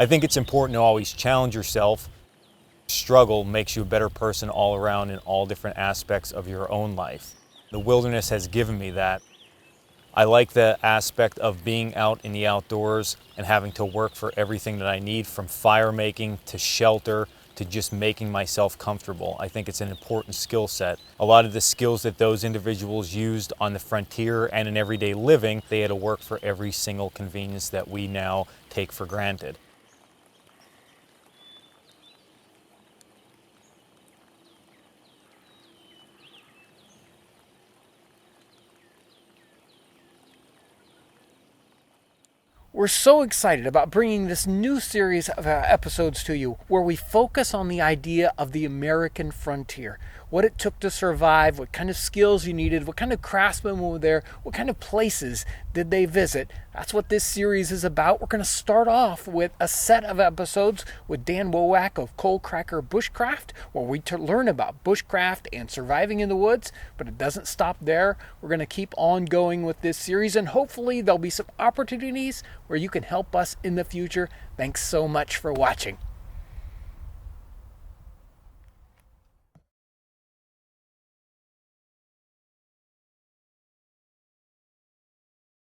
I think it's important to always challenge yourself. Struggle makes you a better person all around in all different aspects of your own life. The wilderness has given me that. I like the aspect of being out in the outdoors and having to work for everything that I need, from fire making to shelter to just making myself comfortable. I think it's an important skill set. A lot of the skills that those individuals used on the frontier and in everyday living, they had to work for every single convenience that we now take for granted. We're so excited about bringing this new series of episodes to you where we focus on the idea of the American frontier, what it took to survive, what kind of skills you needed, what kind of craftsmen were there, what kind of places did they visit. That's what this series is about. We're going to start off with a set of episodes with Dan Wowak of Coalcracker Bushcraft, where we learn about bushcraft and surviving in the woods, but it doesn't stop there. We're going to keep on going with this series, and hopefully there'll be some opportunities where you can help us in the future. Thanks so much for watching.